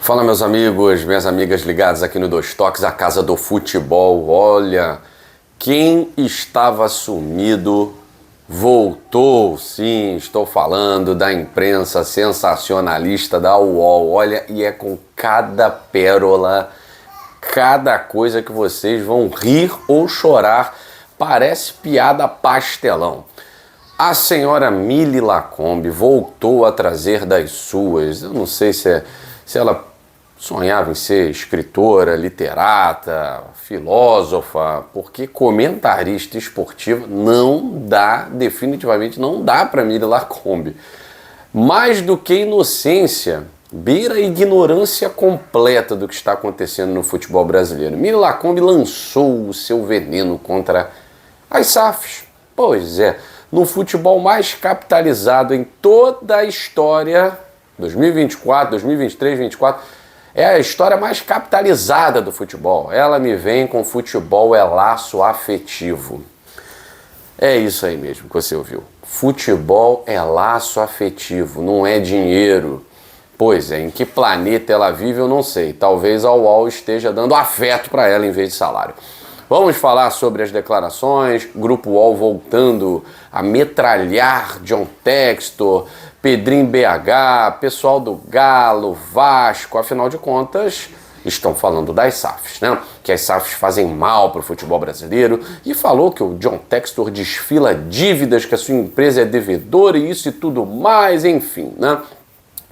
Fala, meus amigos, minhas amigas ligadas aqui no Dois Toques, a casa do futebol. Olha, quem estava sumido voltou. Sim, estou falando da imprensa sensacionalista da UOL. Olha, e é com cada pérola, cada coisa que vocês vão rir ou chorar. Parece piada pastelão. A senhora Mili Lacombe voltou a trazer das suas. Eu não sei se ela sonhava em ser escritora, literata, filósofa, porque comentarista esportiva não dá, definitivamente não dá para Mili Lacombe. Mais do que inocência, beira a ignorância completa do que está acontecendo no futebol brasileiro. Mili Lacombe lançou o seu veneno contra as SAFs. Pois é, no futebol mais capitalizado em toda a história, 2024, 2023, 2024, é a história mais capitalizada do futebol. Ela me vem com futebol é laço afetivo. É isso aí mesmo que você ouviu. Futebol é laço afetivo, não é dinheiro. Pois é, em que planeta ela vive eu não sei. Talvez a UOL esteja dando afeto para ela em vez de salário. Vamos falar sobre as declarações, Grupo UOL voltando a metralhar John Textor, Pedrinho BH, pessoal do Galo, Vasco, afinal de contas, estão falando das SAFs, né? Que as SAFs fazem mal para o futebol brasileiro e falou que o John Textor desfila dívidas, que a sua empresa é devedora e isso e tudo mais, enfim, né?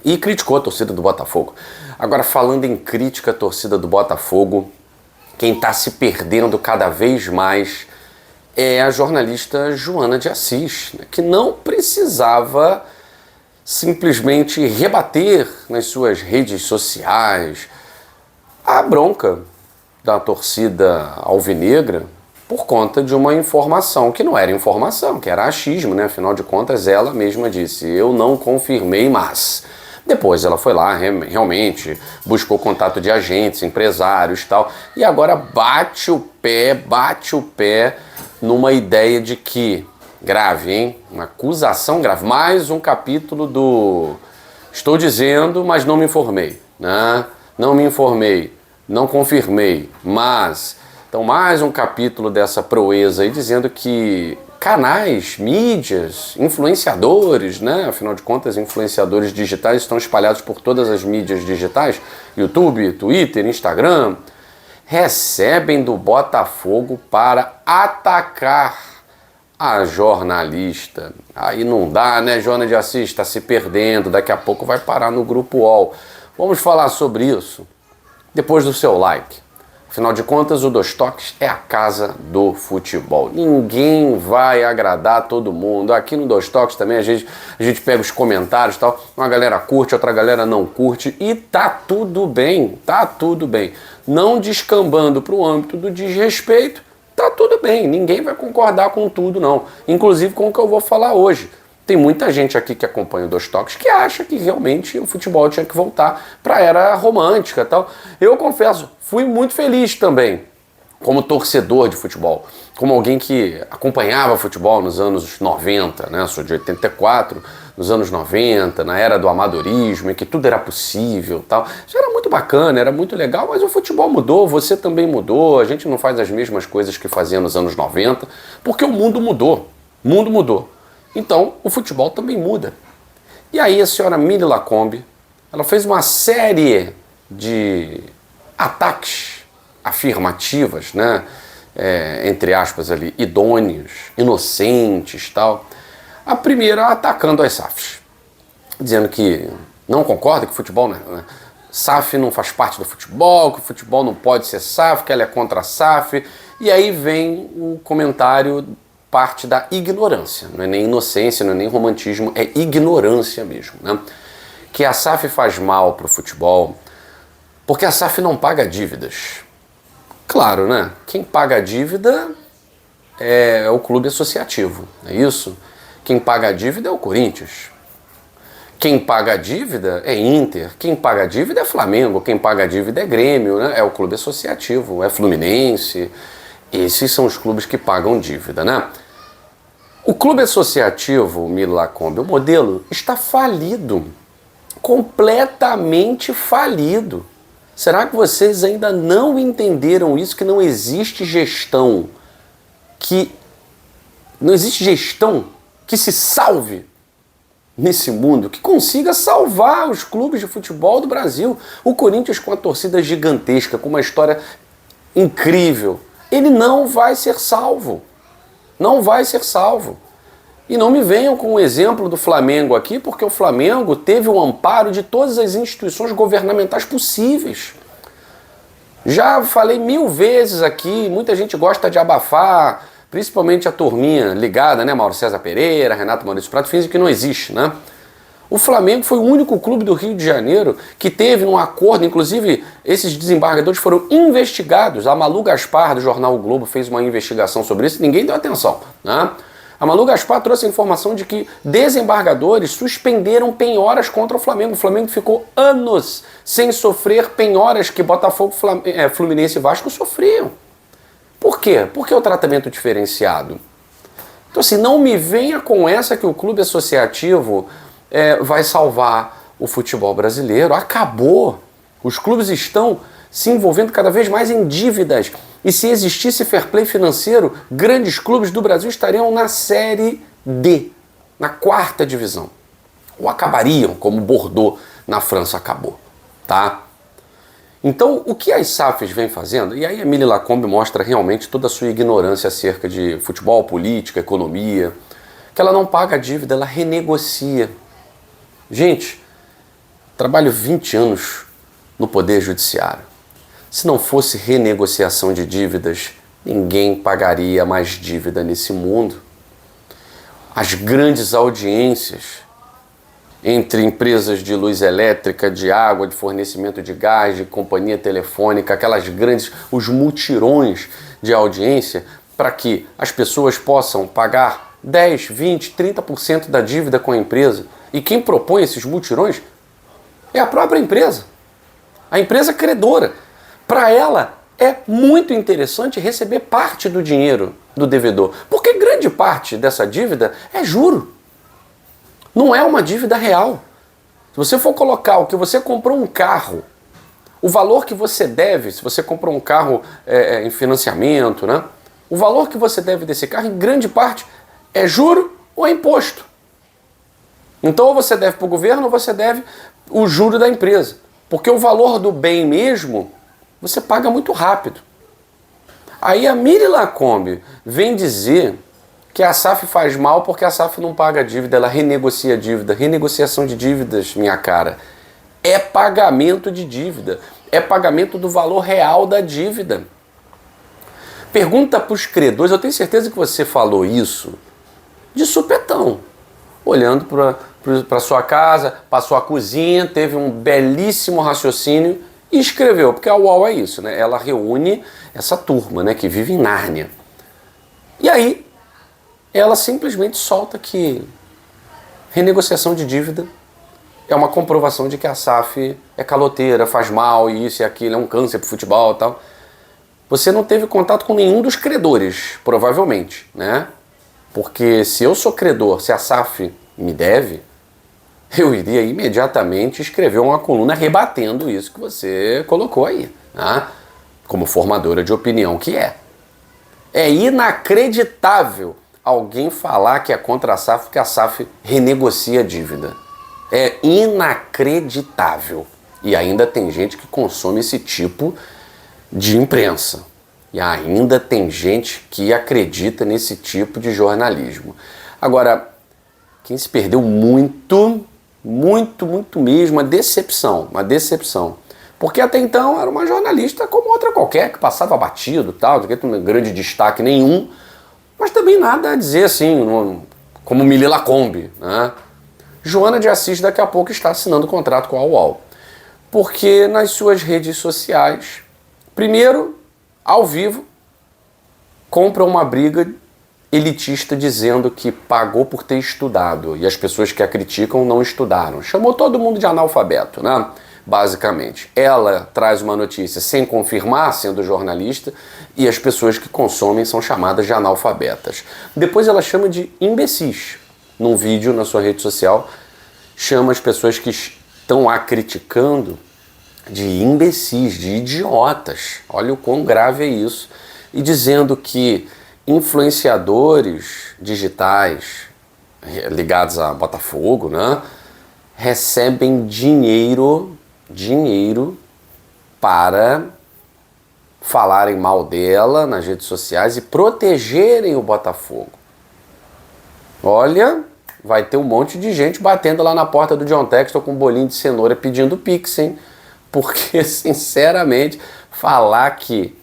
E criticou a torcida do Botafogo. Agora, falando em crítica à torcida do Botafogo, quem está se perdendo cada vez mais é a jornalista Joana de Assis, né, que não precisava simplesmente rebater nas suas redes sociais a bronca da torcida alvinegra por conta de uma informação que não era informação, que era achismo, né? Afinal de contas, ela mesma disse, eu não confirmei, mas... Depois ela foi lá, realmente buscou contato de agentes, empresários e tal, e agora bate o pé numa ideia de que, grave, hein? Uma acusação grave, mais um capítulo do estou dizendo, mas não me informei, né? Não me informei, não confirmei, mas... Então mais um capítulo dessa proeza aí dizendo que canais, mídias, influenciadores, né? Afinal de contas, influenciadores digitais estão espalhados por todas as mídias digitais, YouTube, Twitter, Instagram, recebem do Botafogo para atacar a jornalista. Aí não dá, né? Joana de Assis está se perdendo, daqui a pouco vai parar no Grupo UOL. Vamos falar sobre isso depois do seu like. Afinal de contas, o Dois Toques é a casa do futebol. Ninguém vai agradar todo mundo. Aqui no Dois Toques também a gente pega os comentários e tal. Uma galera curte, outra galera não curte. E tá tudo bem, tá tudo bem. Não descambando para o âmbito do desrespeito, tá tudo bem. Ninguém vai concordar com tudo, não. Inclusive com o que eu vou falar hoje. Tem muita gente aqui que acompanha o Dois Toques que acha que realmente o futebol tinha que voltar para a era romântica e tal. Eu confesso, fui muito feliz também, como torcedor de futebol, como alguém que acompanhava futebol nos anos 90, né? Sou de 84, nos anos 90, na era do amadorismo, em que tudo era possível e tal. Isso era muito bacana, era muito legal, mas o futebol mudou, você também mudou, a gente não faz as mesmas coisas que fazia nos anos 90, porque o mundo mudou, o mundo mudou. Então, o futebol também muda. E aí a senhora Mili Lacombe, ela fez uma série de ataques afirmativas, né? Entre aspas ali, idôneos, inocentes, tal. A primeira atacando as SAFs, dizendo que não concorda que o futebol, né? SAF não faz parte do futebol, que o futebol não pode ser SAF, que ela é contra a SAF. E aí vem o comentário, parte da ignorância, não é nem inocência, não é nem romantismo, é ignorância mesmo, né? Que a SAF faz mal para o futebol porque a SAF não paga dívidas. Claro, né? Quem paga a dívida é o clube associativo, é isso? Quem paga a dívida é o Corinthians. Quem paga a dívida é Inter. Quem paga a dívida é Flamengo. Quem paga a dívida é Grêmio, né? É o clube associativo, é Fluminense. Esses são os clubes que pagam dívida, né? O clube associativo, Mili Lacombe, o modelo está falido. completamente falido. Será que vocês ainda não entenderam isso, que não existe gestão que se salve nesse mundo, que consiga salvar os clubes de futebol do Brasil? O Corinthians, com a torcida gigantesca, com uma história incrível, ele não vai ser salvo. Não vai ser salvo. E não me venham com o exemplo do Flamengo aqui, porque o Flamengo teve o amparo de todas as instituições governamentais possíveis. Já falei 1000 vezes aqui, muita gente gosta de abafar, principalmente a turminha ligada, né? Mauro César Pereira, Renato Maurício Prado, finge que não existe, né? O Flamengo foi o único clube do Rio de Janeiro que teve um acordo, inclusive esses desembargadores foram investigados. A Malu Gaspar, do jornal O Globo, fez uma investigação sobre isso e ninguém deu atenção, né? A Malu Gaspar trouxe a informação de que desembargadores suspenderam penhoras contra o Flamengo. O Flamengo ficou anos sem sofrer penhoras que Botafogo, Fluminense e Vasco sofriam. Por quê? Por que o tratamento diferenciado? Então assim, não me venha com essa que o clube associativo vai salvar o futebol brasileiro. Acabou. Os clubes estão se envolvendo cada vez mais em dívidas. E se existisse fair play financeiro, grandes clubes do Brasil estariam na Série D, na 4ª divisão. Ou acabariam, como Bordeaux na França acabou, tá? Então, o que as SAFs vêm fazendo, e aí a Emília Lacombe mostra realmente toda a sua ignorância acerca de futebol, política, economia, que ela não paga a dívida, ela renegocia. Gente, trabalho 20 anos no Poder Judiciário. Se não fosse renegociação de dívidas, ninguém pagaria mais dívida nesse mundo. As grandes audiências entre empresas de luz elétrica, de água, de fornecimento de gás, de companhia telefônica, aquelas grandes, os mutirões de audiência, para que as pessoas possam pagar 10, 20, 30% da dívida com a empresa. E quem propõe esses mutirões é a própria empresa, a empresa credora. Para ela é muito interessante receber parte do dinheiro do devedor, porque grande parte dessa dívida é juro. Não é uma dívida real. Se você for colocar o que você comprou um carro, o valor que você deve, se você comprou um carro em financiamento, né? O valor que você deve desse carro, em grande parte, é juro ou é imposto. Então ou você deve para o governo ou você deve o juro da empresa. Porque o valor do bem mesmo, você paga muito rápido. Aí a Miri Lacombe vem dizer que a SAF faz mal porque a SAF não paga a dívida, ela renegocia a dívida. Renegociação de dívidas, minha cara, é pagamento de dívida. É pagamento do valor real da dívida. Pergunta para os credores, eu tenho certeza que você falou isso de supetão. Olhando para sua casa, para sua cozinha, teve um belíssimo raciocínio e escreveu, porque a UOL é isso, né? Ela reúne essa turma, né, que vive em Nárnia. E aí, ela simplesmente solta que renegociação de dívida é uma comprovação de que a SAF é caloteira, faz mal, e isso e aquilo, é um câncer pro futebol e tal. Você não teve contato com nenhum dos credores, provavelmente, né? Porque se eu sou credor, se a SAF me deve, eu iria imediatamente escrever uma coluna rebatendo isso que você colocou aí, né? Como formadora de opinião que é. É inacreditável alguém falar que é contra a SAF porque a SAF renegocia a dívida. É inacreditável. E ainda tem gente que consome esse tipo de imprensa. E ainda tem gente que acredita nesse tipo de jornalismo. Agora, quem se perdeu muito mesmo, uma decepção. Porque até então era uma jornalista como outra qualquer, que passava batido, tal, não tinha grande destaque nenhum, mas também nada a dizer assim, como Mili Lacombe, né? Joana de Assis daqui a pouco está assinando contrato com a UOL. Porque nas suas redes sociais, primeiro, ao vivo, compra uma briga elitista dizendo que pagou por ter estudado e as pessoas que a criticam não estudaram. Chamou todo mundo de analfabeto, né? Basicamente. Ela traz uma notícia sem confirmar, sendo jornalista, e as pessoas que consomem são chamadas de analfabetas. Depois ela chama de imbecis. Num vídeo na sua rede social, chama as pessoas que estão a criticando de imbecis, de idiotas. Olha o quão grave é isso. E dizendo que influenciadores digitais ligados a Botafogo, né, recebem dinheiro para falarem mal dela nas redes sociais e protegerem o Botafogo. Olha, vai ter um monte de gente batendo lá na porta do John Textor com um bolinho de cenoura pedindo pix, hein? Porque, sinceramente, falar que...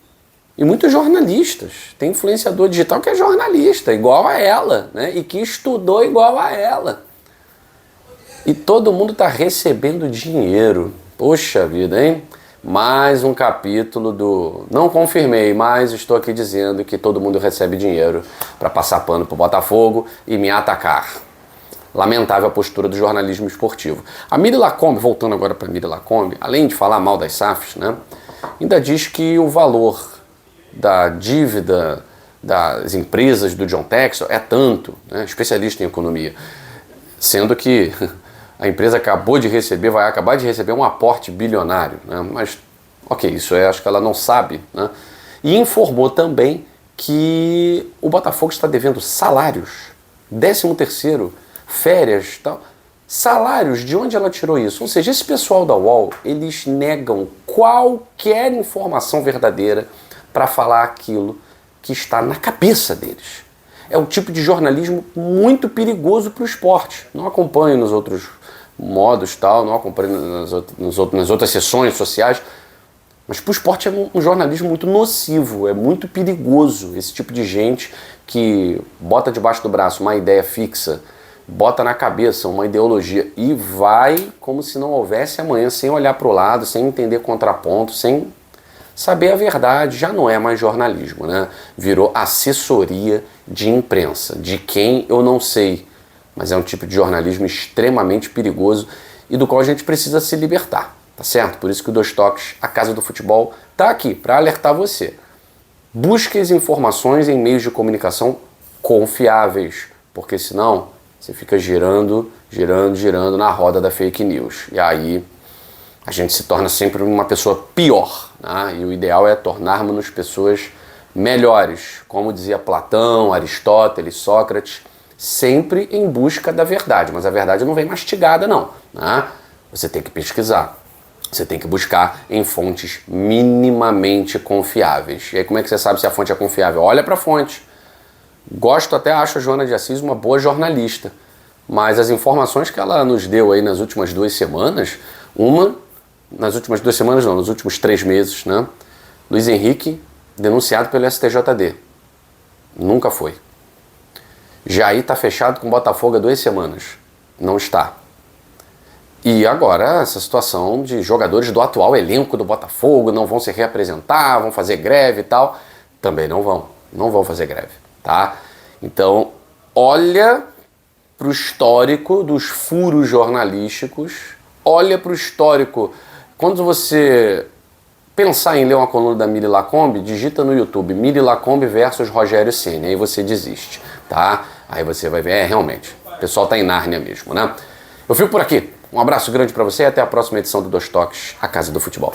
E muitos jornalistas, tem influenciador digital que é jornalista, igual a ela, né? E que estudou igual a ela. E todo mundo está recebendo dinheiro. Poxa vida, hein? Mais um capítulo do... Não confirmei, mas estou aqui dizendo que todo mundo recebe dinheiro para passar pano pro Botafogo e me atacar. Lamentável a postura do jornalismo esportivo. A Miri Lacombe, voltando agora para a Miri Lacombe, além de falar mal das SAFs, né, ainda diz que o valor da dívida das empresas do John Textor é tanto, né, especialista em economia, sendo que a empresa vai acabar de receber um aporte bilionário, né, mas ok, isso acho que ela não sabe, né, e informou também que o Botafogo está devendo salários, 13º, férias, tal, salários, de onde ela tirou isso? Ou seja, esse pessoal da UOL, eles negam qualquer informação verdadeira para falar aquilo que está na cabeça deles. É um tipo de jornalismo muito perigoso para o esporte. Não acompanho nos outros modos, tal, não acompanho nas outras sessões sociais, mas para o esporte é um jornalismo muito nocivo, é muito perigoso esse tipo de gente que bota debaixo do braço uma ideia fixa, bota na cabeça uma ideologia e vai como se não houvesse amanhã, sem olhar para o lado, sem entender contraponto, sem saber a verdade. Já não é mais jornalismo, né? Virou assessoria de imprensa, de quem eu não sei, mas é um tipo de jornalismo extremamente perigoso e do qual a gente precisa se libertar, tá certo? Por isso que o Dois Toques, a Casa do Futebol, tá aqui para alertar você. Busque as informações em meios de comunicação confiáveis, porque senão você fica girando na roda da fake news. E aí a gente se torna sempre uma pessoa pior, né? E o ideal é tornarmos-nos pessoas melhores, como dizia Platão, Aristóteles, Sócrates, sempre em busca da verdade. Mas a verdade não vem mastigada, não, né? Você tem que pesquisar, você tem que buscar em fontes minimamente confiáveis. E aí como é que você sabe se a fonte é confiável? Olha para a fonte. Acho a Joana de Assis uma boa jornalista, mas as informações que ela nos deu aí nas últimas 2 semanas, nos últimos 3 meses, né? Luiz Henrique denunciado pelo STJD. Nunca foi. Jair está fechado com o Botafogo há 2 semanas. Não está. E agora essa situação de jogadores do atual elenco do Botafogo não vão se reapresentar, vão fazer greve e tal. Também não vão fazer greve, tá? Então, olha para o histórico dos furos jornalísticos, olha para o histórico. Quando você pensar em ler uma coluna da Miri Lacombe, digita no YouTube Miri Lacombe versus Rogério Ceni, aí você desiste, tá? Aí você vai ver, realmente, o pessoal tá em Nárnia mesmo, né? Eu fico por aqui. Um abraço grande para você e até a próxima edição do Dois Toques, a Casa do Futebol.